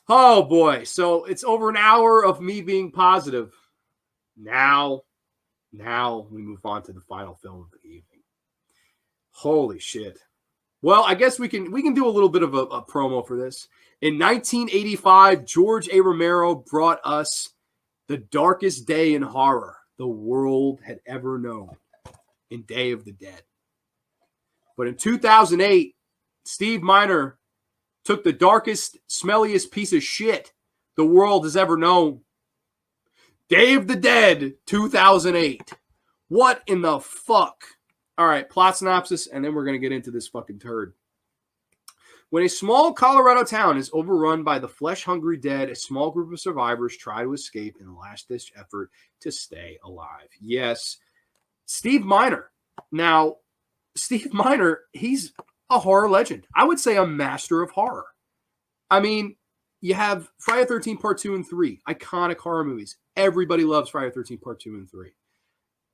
Oh boy. So it's over an hour of me being positive. Now we move on to the final film of the evening. Holy shit. Well, I guess we can do a little bit of a promo for this. In 1985, George A. Romero brought us the darkest day in horror the world had ever known, in Day of the Dead. But in 2008, Steve Miner took the darkest, smelliest piece of shit the world has ever known. Day of the Dead 2008. What in the fuck? All right, plot synopsis, and then we're going to get into this fucking turd. When a small Colorado town is overrun by the flesh-hungry dead, a small group of survivors try to escape in a last-ditch effort to stay alive. Yes, Steve Miner. Now, Steve Miner, he's a horror legend. I would say a master of horror. I mean, you have Friday the 13th Part 2 and 3, iconic horror movies. Everybody loves Friday the 13th Part 2 and 3.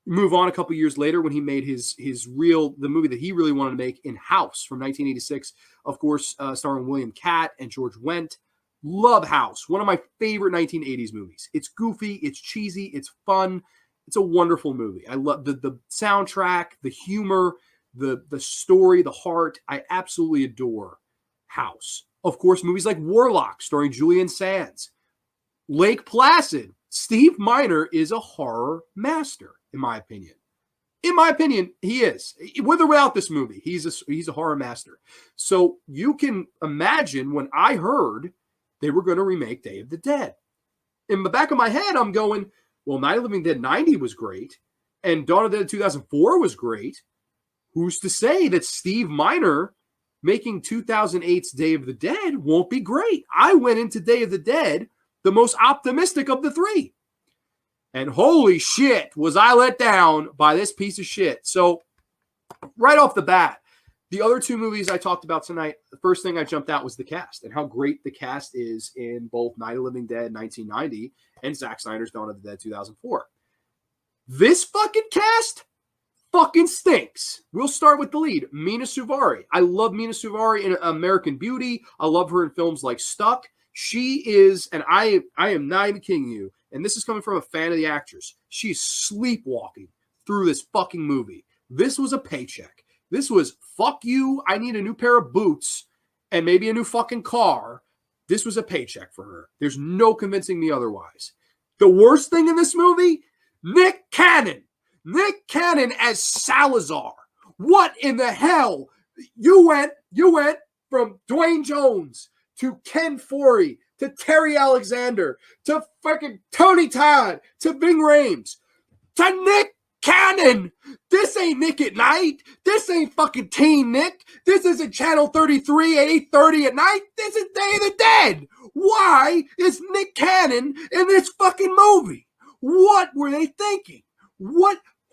Move on a couple years later when he made the movie that he really wanted to make, In House, from 1986, of course, starring William Catt and George Wendt. Love House, one of my favorite 1980s movies. It's goofy, it's cheesy, it's fun. It's a wonderful movie. I love the soundtrack, the humor, the story, the heart. I absolutely adore House. Of course, movies like Warlock, starring Julian Sands. Lake Placid. Steve Miner is a horror master, in my opinion. In my opinion, he is. With or without this movie, he's a horror master. So you can imagine when I heard they were going to remake Day of the Dead. In the back of my head, I'm going, well, Night of the Living Dead 90 was great, and Dawn of the Dead 2004 was great. Who's to say that Steve Miner making 2008's Day of the Dead won't be great? I went into Day of the Dead the most optimistic of the three. And holy shit, was I let down by this piece of shit. So right off the bat, the other two movies I talked about tonight, the first thing I jumped out was the cast and how great the cast is in both Night of the Living Dead 1990 and Zack Snyder's Dawn of the Dead 2004. This fucking cast fucking stinks. We'll start with the lead, Mina Suvari. I love Mina Suvari in American Beauty. I love her in films like Stuck. She is, and I am not even kidding you, and this is coming from a fan of the actress, she's sleepwalking through this fucking movie. This was a paycheck. This was, fuck you, I need a new pair of boots and maybe a new fucking car. This was a paycheck for her. There's no convincing me otherwise. The worst thing in this movie, Nick Cannon. Nick Cannon as Salazar. What in the hell? You went from Dwayne Jones to Ken Foree, to Terry Alexander, to fucking Tony Todd, to Ving Rhames, to Nick Cannon. This ain't Nick at Night. This ain't fucking Teen Nick. This isn't Channel 33 at 8:30 at night. This is Day of the Dead. Why is Nick Cannon in this fucking movie? What were they thinking?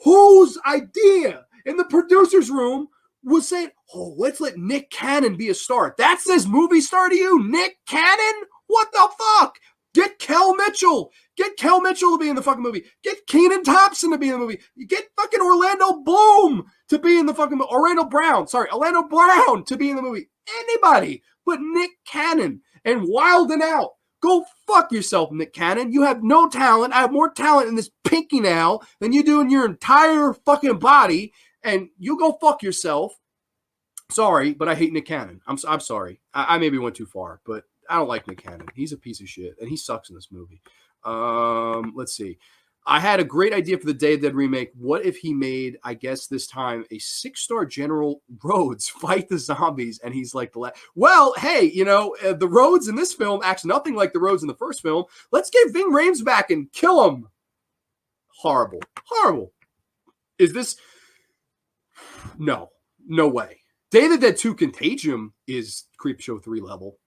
Whose idea in the producer's room was saying, oh, let's let Nick Cannon be a star? That's this movie star to you, Nick Cannon? What the fuck? Get Kel Mitchell. Get Kel Mitchell to be in the fucking movie. Get Kenan Thompson to be in the movie. Get fucking Orlando Bloom to be in the fucking movie. Orlando Brown to be in the movie. Anybody but Nick Cannon. And Wildin' Out. Go fuck yourself, Nick Cannon. You have no talent. I have more talent in this pinky now than you do in your entire fucking body. And you go fuck yourself. Sorry, but I hate Nick Cannon. I'm sorry. I maybe went too far, but I don't like Nick Cannon. He's a piece of shit, and he sucks in this movie. Let's see. I had a great idea for the Day of the Dead remake. What if he made, I guess this time, a 6-star General Rhodes fight the zombies, and he's like well, hey, the Rhodes in this film acts nothing like the Rhodes in the first film. Let's get Ving Rhames back and kill him. Horrible. Is this... No way. Day of the Dead 2 Contagion is Creepshow 3 level.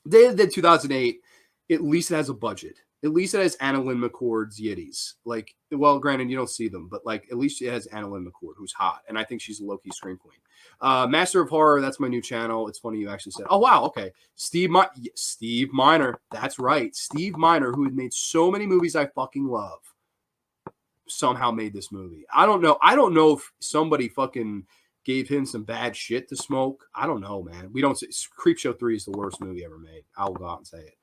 Day of the Dead 2008, at least it has a budget. At least it has Anna Lynn McCord's Yiddies. Like, well, granted, you don't see them, but at least it has Anna Lynn McCord, who's hot. And I think she's a low-key scream queen. Master of Horror, that's my new channel. It's funny you actually said, oh, wow, okay. Steve Miner. That's right. Steve Miner, who had made so many movies I fucking love, somehow made this movie. I don't know if somebody fucking gave him some bad shit to smoke. I don't know, man. We don't say Creepshow 3 is the worst movie ever made. I'll go out and say it.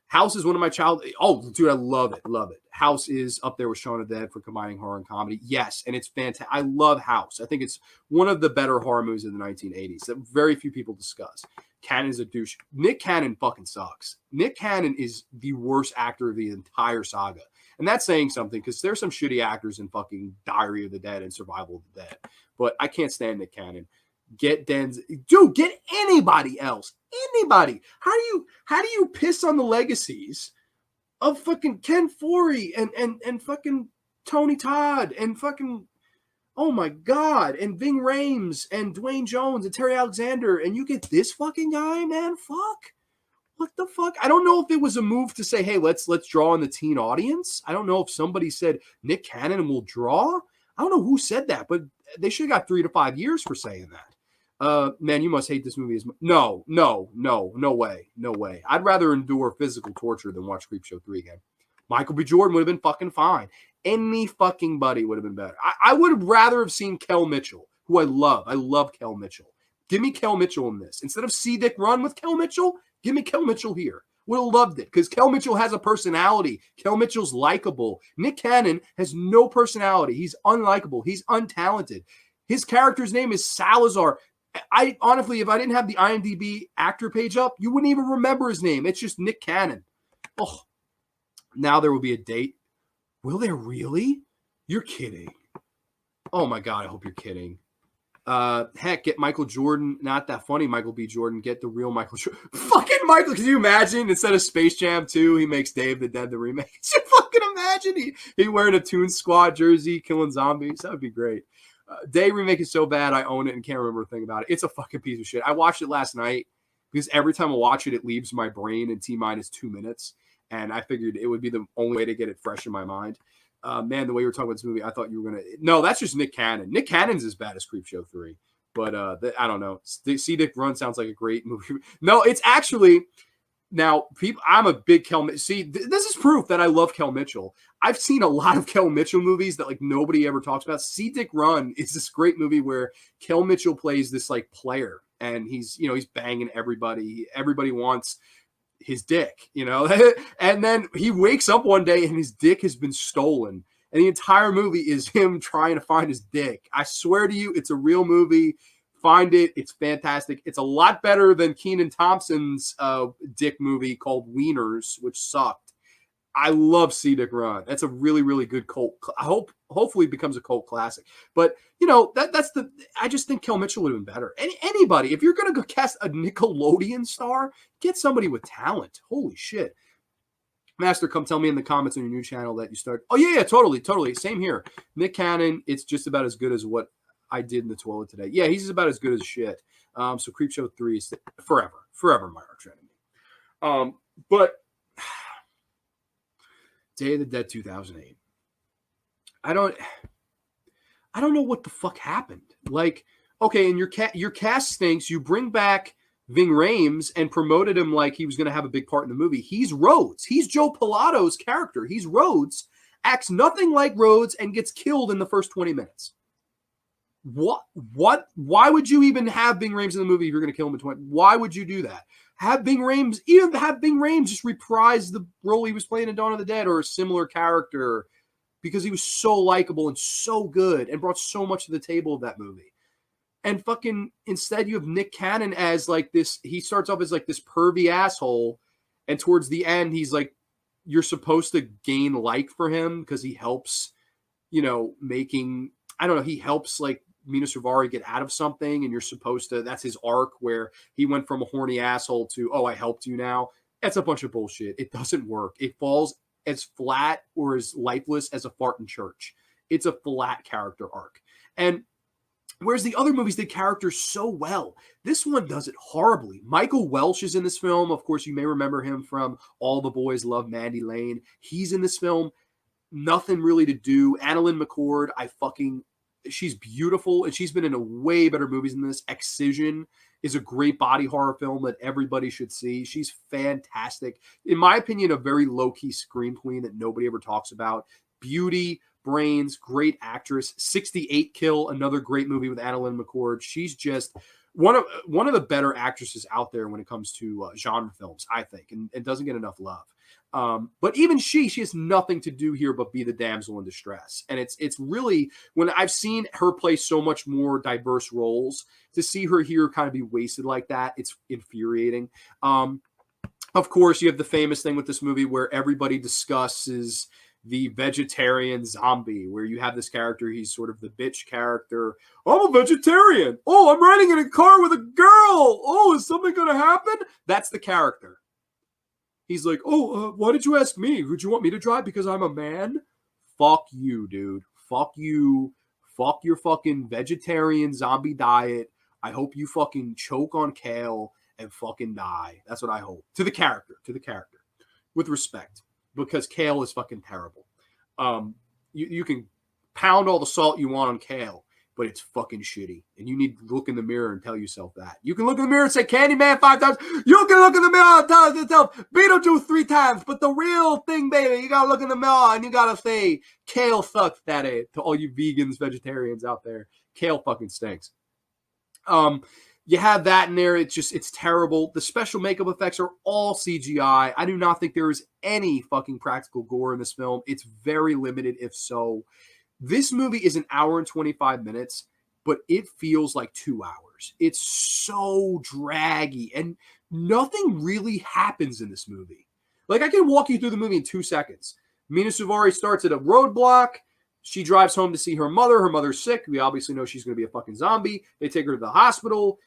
House is one of my Oh, dude, I love it. Love it. House is up there with Shaun of the Dead for combining horror and comedy. Yes, and it's fantastic. I love House. I think it's one of the better horror movies in the 1980s that very few people discuss. Cannon's a douche. Nick Cannon fucking sucks. Nick Cannon is the worst actor of the entire saga. And that's saying something because there's some shitty actors in fucking Diary of the Dead and Survival of the Dead. But I can't stand Nick Cannon. Get Denzel. Dude, get anybody else. Anybody. How do you piss on the legacies of fucking Ken Foree and fucking Tony Todd and fucking, oh my God, and Ving Rhames and Dwayne Jones and Terry Alexander, and you get this fucking guy, man? Fuck. What the fuck? I don't know if it was a move to say, hey, let's draw in the teen audience. I don't know if somebody said Nick Cannon will draw. I don't know who said that, but they should have got 3 to 5 years for saying that. Man, you must hate this movie as much. No way. I'd rather endure physical torture than watch Creepshow 3 again. Michael B. Jordan would have been fucking fine. Any fucking buddy would have been better. I would have rather have seen Kel Mitchell, who I love. I love Kel Mitchell. Give me Kel Mitchell in this. Instead of C. Dick Run with Kel Mitchell, give me Kel Mitchell here. Would have loved it because Kel Mitchell has a personality. Kel Mitchell's likable. Nick Cannon has no personality. He's unlikable. He's untalented. His character's name is Salazar. I honestly, if I didn't have the IMDb actor page up, you wouldn't even remember his name. It's just Nick Cannon. Oh, now there will be a date. Will there really? You're kidding. Oh my God, I hope you're kidding. Heck, get Michael Jordan. Not that funny, Michael B. Jordan. Get the real Michael Jordan. Fucking Michael. Can you imagine? Instead of Space Jam 2, he makes Day of the Dead the remake. Fucking imagine. He wearing a Toon Squad jersey, killing zombies. That would be great. Day remake is so bad, I own it and can't remember a thing about it. It's a fucking piece of shit. I watched it last night because every time I watch it, it leaves my brain in T-minus 2 minutes. And I figured it would be the only way to get it fresh in my mind. Man, the way you were talking about this movie, I thought you were going to... No, that's just Nick Cannon. Nick Cannon's as bad as Creepshow 3. But I don't know. C. Dick Run sounds like a great movie. No, it's actually... Now, people, I'm a big Kel. See, this is proof that I love Kel Mitchell. I've seen a lot of Kel Mitchell movies that like nobody ever talks about. C. Dick Run is this great movie where Kel Mitchell plays this like player, and he's banging everybody. Everybody wants his dick, and then he wakes up one day and his dick has been stolen, and the entire movie is him trying to find his dick. I swear to you, it's a real movie. Find it. It's fantastic. It's a lot better than Kenan Thompson's dick movie called Wieners, which sucked. I love C. Dick Run. That's a really, really good cult. Hopefully becomes a cult classic. But, I just think Kel Mitchell would have been better. Anybody, if you're going to go cast a Nickelodeon star, get somebody with talent. Holy shit. Master, come tell me in the comments on your new channel that you start. Oh, yeah, totally. Same here. Nick Cannon, it's just about as good as what I did in the toilet today. Yeah, he's about as good as shit. So Creepshow 3 is forever my arch enemy. But Day of the Dead 2008. I don't know what the fuck happened. Like, okay, and your cast stinks. You bring back Ving Rhames and promoted him like he was going to have a big part in the movie. He's Rhodes. He's Joe Pilato's character. He's Rhodes, acts nothing like Rhodes, and gets killed in the first 20 minutes. What? Why would you even have Ving Rhames in the movie if you're going to kill him in 20? Why would you do that? Have Ving Rhames just reprise the role he was playing in Dawn of the Dead or a similar character because he was so likable and so good and brought so much to the table of that movie. And fucking instead you have Nick Cannon as like this. He starts off as like this pervy asshole, and towards the end he's like, you're supposed to gain like for him because he helps, making, I don't know, he helps like Mina Suvari get out of something, and you're supposed to, that's his arc where he went from a horny asshole to, oh, I helped you now. That's a bunch of bullshit. It doesn't work. It falls as flat or as lifeless as a fart in church. It's a flat character arc. And whereas the other movies did characters so well, this one does it horribly. Michael Welch is in this film. Of course, you may remember him from All the Boys Love Mandy Lane. He's in this film. Nothing really to do. Annalyn McCord, she's beautiful, and she's been in a way better movies than this. Excision is a great body horror film that everybody should see. She's fantastic. In my opinion, a very low-key scream queen that nobody ever talks about. Beauty, brains, great actress. 68 Kill, another great movie with Annalyn McCord. She's just one of the better actresses out there when it comes to genre films, I think, and doesn't get enough love. But even she has nothing to do here but be the damsel in distress. And it's really, when I've seen her play so much more diverse roles, to see her here kind of be wasted like that, it's infuriating. Of course, you have the famous thing with this movie where everybody discusses the vegetarian zombie, where you have this character, he's sort of the bitch character. I'm a vegetarian. Oh, I'm riding in a car with a girl. Oh, is something going to happen? That's the character. He's like, oh, why did you ask me? Would you want me to drive because I'm a man? Fuck you, dude. Fuck you. Fuck your fucking vegetarian zombie diet. I hope you fucking choke on kale and fucking die. That's what I hope. To the character. With respect. Because kale is fucking terrible. You can pound all the salt you want on kale, but it's fucking shitty. And you need to look in the mirror and tell yourself that. You can look in the mirror and say Candyman 5 times. You can look in the mirror and tell yourself Beetlejuice 3 times. But the real thing, baby, you gotta look in the mirror and you gotta say kale sucks, daddy. To all you vegans, vegetarians out there, kale fucking stinks. You have that in there. It's terrible. The special makeup effects are all CGI. I do not think there is any fucking practical gore in this film. It's very limited, if so. This movie is an hour and 25 minutes, but it feels like 2 hours. It's so draggy, and nothing really happens in this movie. Like, I can walk you through the movie in 2 seconds. Mina Suvari starts at a roadblock. She drives home to see her mother. Her mother's sick. We obviously know she's going to be a fucking zombie. They take her to the hospital.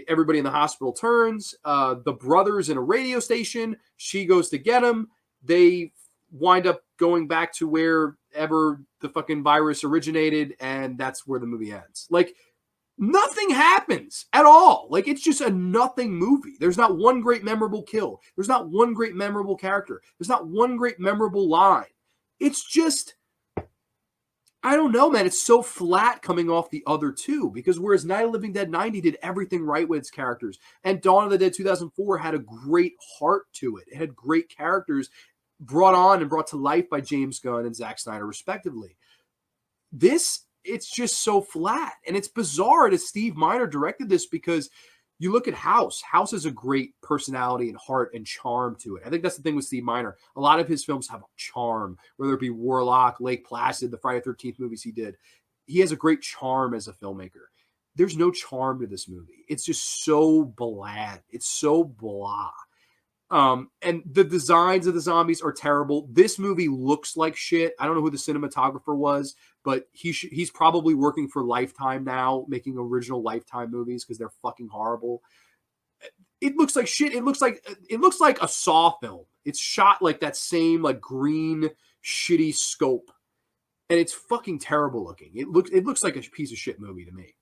Everybody in the hospital turns. The brother's in a radio station. She goes to get him. They wind up going back to wherever the fucking virus originated, and that's where the movie ends. Like, nothing happens at all. Like, it's just a nothing movie. There's not one great memorable kill. There's not one great memorable character. There's not one great memorable line. It's just, I don't know, man. It's so flat coming off the other two, because whereas Night of the Living Dead 90 did everything right with its characters, and Dawn of the Dead 2004 had a great heart to it. It had great characters brought on and brought to life by James Gunn and Zack Snyder, respectively. This, it's just so flat. And it's bizarre that Steve Miner directed this, because you look at House. House has a great personality and heart and charm to it. I think that's the thing with Steve Miner. A lot of his films have a charm, whether it be Warlock, Lake Placid, the Friday the 13th movies he did. He has a great charm as a filmmaker. There's no charm to this movie. It's just so bland. It's so blah. And the designs of the zombies are terrible. This movie looks like shit. I don't know who the cinematographer was, but he's probably working for Lifetime now, making original Lifetime movies, because they're fucking horrible. It looks like shit. It looks like a Saw film. It's shot like that same like green shitty scope, and it's fucking terrible looking. It looks like a piece of shit movie to me.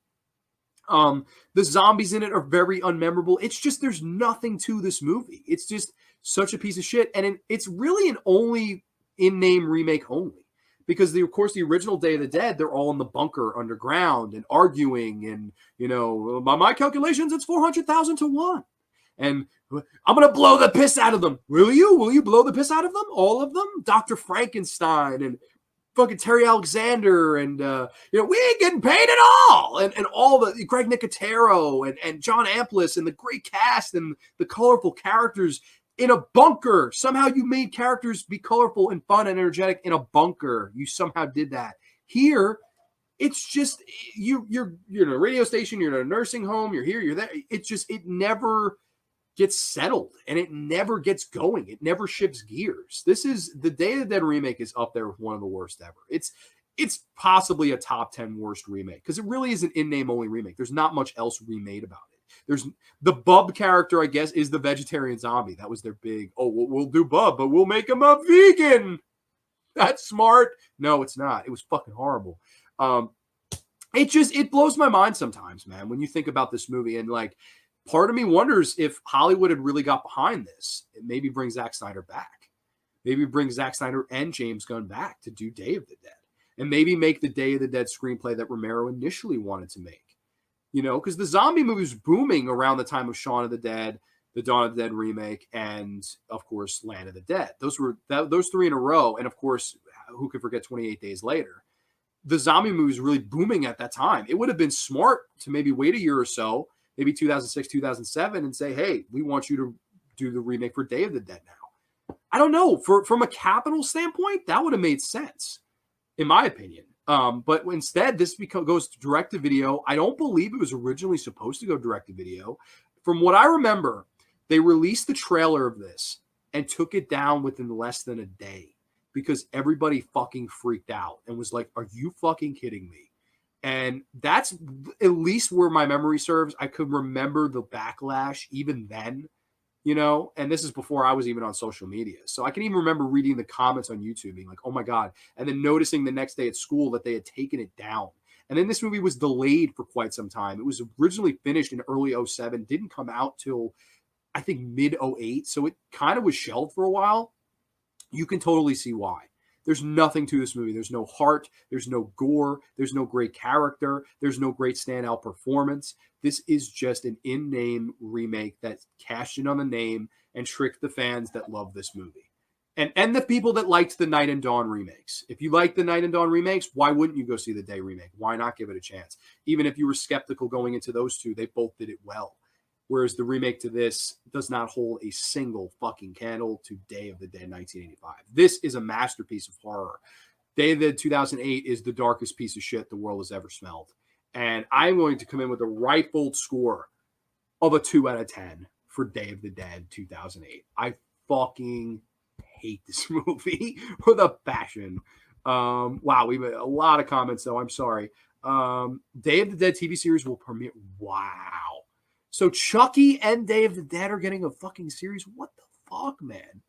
The zombies in it are very unmemorable. It's just, there's nothing to this movie. It's just such a piece of shit. And it's really an only in-name remake only, because of course the original Day of the Dead, they're all in the bunker underground and arguing, and, you know, by my calculations, it's 400,000 to 1. And I'm going to blow the piss out of them. Will you? Will you blow the piss out of them? All of them? Dr. Frankenstein and fucking Terry Alexander, and we ain't getting paid at all, and all the Greg Nicotero and John Amplis, and the great cast and the colorful characters in a bunker. Somehow you made characters be colorful and fun and energetic in a bunker. You somehow did that. Here, it's just you're in a radio station, you're in a nursing home, you're here, you're there. It never gets settled, and it never gets going. It never shifts gears. This is the Day of the Dead remake is up there with one of the worst ever. It's possibly a top 10 worst remake, because it really is an in-name only remake. There's not much else remade about it. There's the Bub character, I guess, is the vegetarian zombie. That was their big, we'll do Bub, but we'll make him a vegan. That's smart. No, it's not. It was fucking horrible. It blows my mind sometimes, man, when you think about this movie, and like, part of me wonders if Hollywood had really got behind this. It maybe bring Zack Snyder back. Maybe bring Zack Snyder and James Gunn back to do Day of the Dead. And maybe make the Day of the Dead screenplay that Romero initially wanted to make. You know, because the zombie movie was booming around the time of Shaun of the Dead, the Dawn of the Dead remake, and, of course, Land of the Dead. Those 3 in a row. And, of course, who could forget 28 Days Later? the zombie movie was really booming at that time. It would have been smart to maybe wait a year or so, maybe 2006, 2007, and say, hey, we want you to do the remake for Day of the Dead now. I don't know. From a capital standpoint, that would have made sense, in my opinion. But instead, this goes to direct to video. I don't believe it was originally supposed to go direct to video. From what I remember, they released the trailer of this and took it down within less than a day because everybody fucking freaked out and was like, are you fucking kidding me? And that's at least where my memory serves. I could remember the backlash even then, you know, and this is before I was even on social media. So I can even remember reading the comments on YouTube being like, oh my God. And then noticing the next day at school that they had taken it down. And then this movie was delayed for quite some time. It was originally finished in early 07, didn't come out till I think mid 08. So it kind of was shelved for a while. You can totally see why. There's nothing to this movie. There's no heart. There's no gore. There's no great character. There's no great standout performance. This is just an in-name remake that cashed in on the name and tricked the fans that love this movie. And the people that liked the Night and Dawn remakes. If you like the Night and Dawn remakes, why wouldn't you go see the Day remake? Why not give it a chance? Even if you were skeptical going into those two, they both did it well. Whereas the remake to this does not hold a single fucking candle to Day of the Dead 1985. This is a masterpiece of horror. Day of the Dead 2008 is the darkest piece of shit the world has ever smelled. And I'm going to come in with a rightful score of a 2 out of 10 for Day of the Dead 2008. I fucking hate this movie with a passion. Wow, we've had a lot of comments, though. I'm sorry. Day of the Dead TV series will premiere. Wow. So Chucky and Day of the Dead are getting a fucking series? What the fuck, man?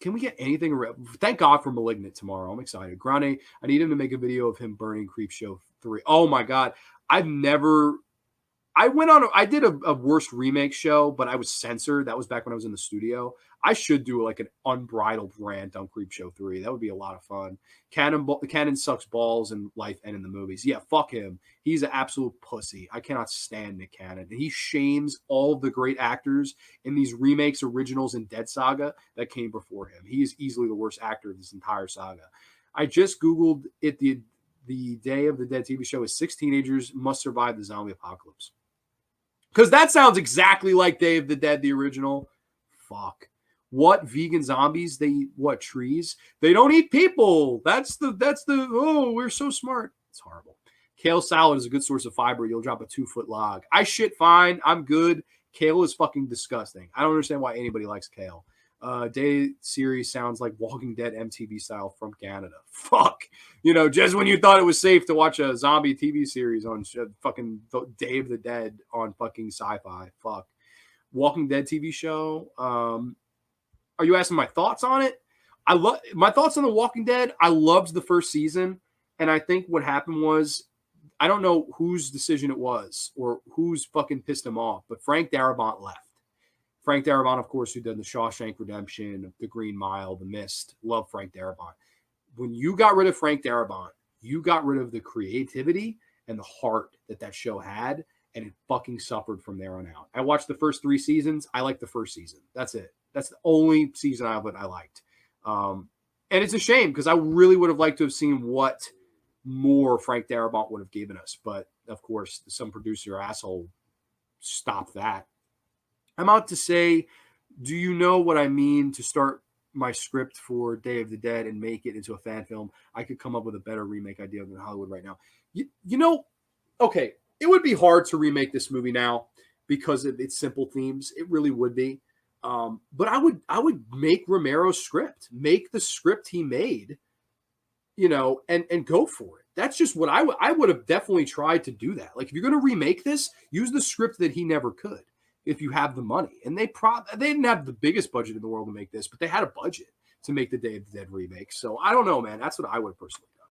Can we get anything? Thank God for Malignant tomorrow. I'm excited. Grande, I need him to make a video of him burning Creepshow 3. Oh my God. I did a worst remake show, but I was censored. That was back when I was in the studio. I should do like an unbridled rant on Creepshow 3. That would be a lot of fun. Cannon sucks balls in life and in the movies. Yeah, fuck him. He's an absolute pussy. I cannot stand Nick Cannon. And he shames all of the great actors in these remakes, originals, and Dead Saga that came before him. He is easily the worst actor of this entire saga. I just Googled it. The Day of the Dead TV show is 6 teenagers must survive the zombie apocalypse. Because that sounds exactly like Day of the Dead, the original. Fuck. What vegan zombies? They eat what, trees? They don't eat people. That's the oh, we're so smart. It's horrible. Kale salad is a good source of fiber. You'll drop a 2-foot log. I shit fine. I'm good. Kale is fucking disgusting. I don't understand why anybody likes kale. Day series sounds like Walking Dead MTV style from Canada. Fuck. You know, just when you thought it was safe to watch a zombie TV series on fucking Day of the Dead on fucking Sci-Fi. Fuck. Walking Dead TV show. Are you asking my thoughts on it? I love my thoughts on The Walking Dead. I loved the first season. And I think what happened was, I don't know whose decision it was or who's fucking pissed him off, but Frank Darabont left. Frank Darabont, of course, who did The Shawshank Redemption, The Green Mile, The Mist. Love Frank Darabont. When you got rid of Frank Darabont, you got rid of the creativity and the heart that show had, and it fucking suffered from there on out. I watched the first 3 seasons. I liked the first season. That's it. That's the only season of it I liked. And it's a shame because I really would have liked to have seen what more Frank Darabont would have given us. But, of course, some producer asshole stopped that. I'm out to say, do you know what I mean to start my script for Day of the Dead and make it into a fan film? I could come up with a better remake idea than Hollywood right now. You know, okay, it would be hard to remake this movie now because of its simple themes. It really would be. But I would make Romero's script, make the script he made, you know, and go for it. That's just what I would have definitely tried to do that. Like, if you're going to remake this, use the script that he never could. If you have the money, and they didn't have the biggest budget in the world to make this, but they had a budget to make the Day of the Dead remake. So I don't know, man. That's what I would have personally done.